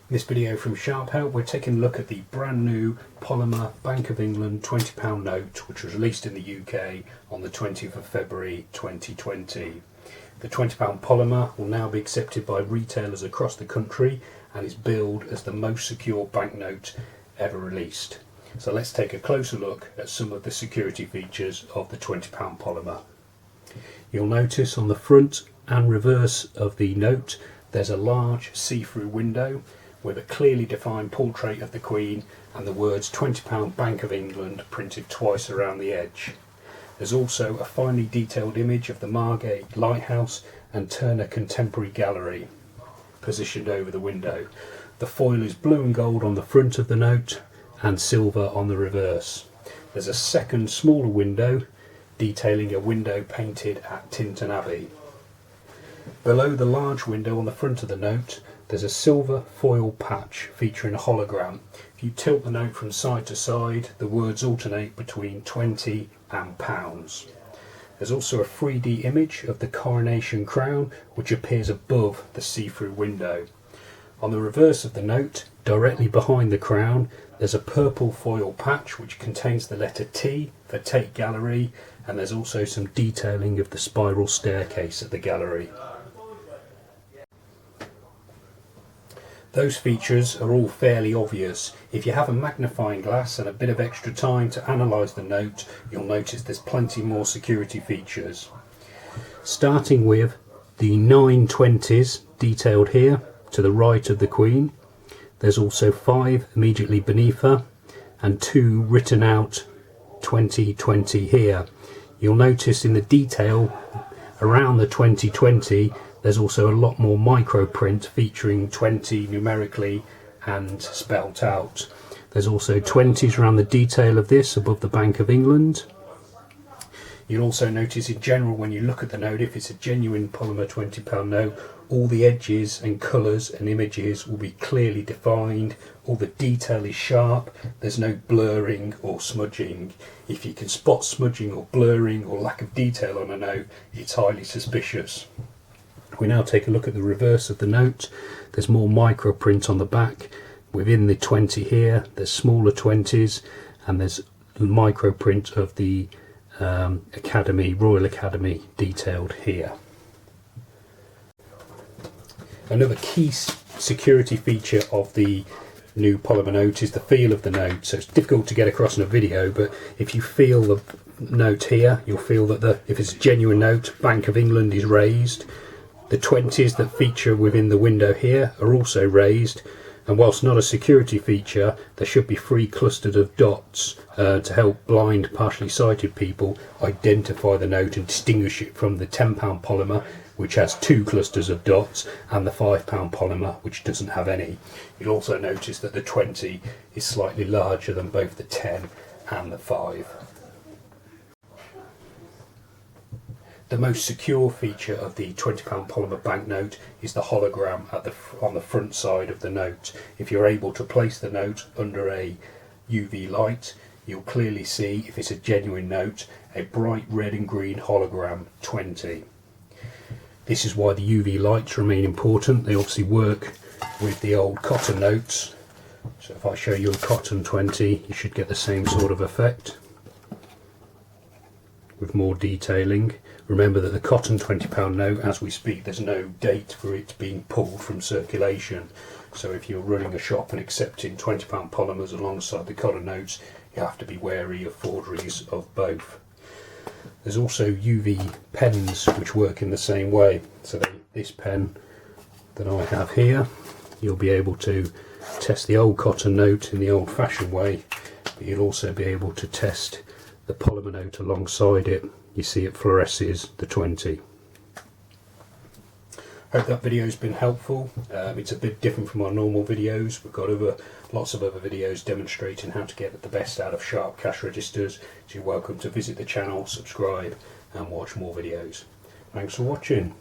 In this video from Sharp Help, we're taking a look at the brand new Polymer Bank of England £20 note, which was released in the UK on the 20th of February 2020. The £20 Polymer will now be accepted by retailers across the country and is billed as the most secure banknote ever released. So let's take a closer look at some of the security features of the £20 Polymer. You'll notice on the front and reverse of the note there's a large see-through window with a clearly defined portrait of the Queen and the words £20 Bank of England printed twice around the edge. There's also a finely detailed image of the Margate Lighthouse and Turner Contemporary Gallery positioned over the window. The foil is blue and gold on the front of the note and silver on the reverse. There's a second smaller window detailing a window painted at Tintern Abbey. Below the large window on the front of the note there's a silver foil patch featuring a hologram. If you tilt the note from side to side, the words alternate between 20 and pounds. There's also a 3D image of the coronation crown which appears above the see-through window. On the reverse of the note, directly behind the crown, there's a purple foil patch which contains the letter T for Tate Gallery, and there's also some detailing of the spiral staircase at the gallery. Those features are all fairly obvious. If you have a magnifying glass and a bit of extra time to analyse the note, you'll notice there's plenty more security features. Starting with the 9 20s detailed here to the right of the Queen. There's also 5 immediately beneath her and 2 written out 2020 here. You'll notice in the detail around the 2020 there's also a lot more micro print featuring 20 numerically and spelt out. There's also 20s around the detail of this above the Bank of England. You'll also notice in general when you look at the note, if it's a genuine Polymer £20 note, all the edges and colours and images will be clearly defined, all the detail is sharp, there's no blurring or smudging. If you can spot smudging or blurring or lack of detail on a note, it's highly suspicious. We now take a look at the reverse of the note. There's more micro print on the back. Within the 20 here, there's smaller 20s, and there's micro print of the Royal Academy detailed here. Another key security feature of the new Polymer note is the feel of the note. So it's difficult to get across in a video, but if you feel the note here, you'll feel that if it's a genuine note, Bank of England is raised. The 20s that feature within the window here are also raised, and whilst not a security feature, there should be 3 clusters of dots to help blind, partially sighted people identify the note and distinguish it from the £10 Polymer, which has 2 clusters of dots, and the £5 Polymer, which doesn't have any. You'll also notice that the 20 is slightly larger than both the 10 and the 5. The most secure feature of the £20 Polymer banknote is the hologram on the front side of the note. If you're able to place the note under a UV light, you'll clearly see, if it's a genuine note, a bright red and green hologram 20. This is why the UV lights remain important. They obviously work with the old cotton notes. So if I show you a cotton 20, you should get the same sort of effect with more detailing. Remember that the cotton £20 note, as we speak, there's no date for it being pulled from circulation. So if you're running a shop and accepting £20 polymers alongside the cotton notes, you have to be wary of forgeries of both. There's also UV pens which work in the same way. So this pen that I have here, you'll be able to test the old cotton note in the old-fashioned way, but you'll also be able to test the Polymer note alongside it. You see it fluoresces the 20. Hope that video has been helpful. It's a bit different from our normal videos. We've got lots of other videos demonstrating how to get the best out of Sharp cash registers, so you're welcome to visit the channel, subscribe and watch more videos. Thanks for watching.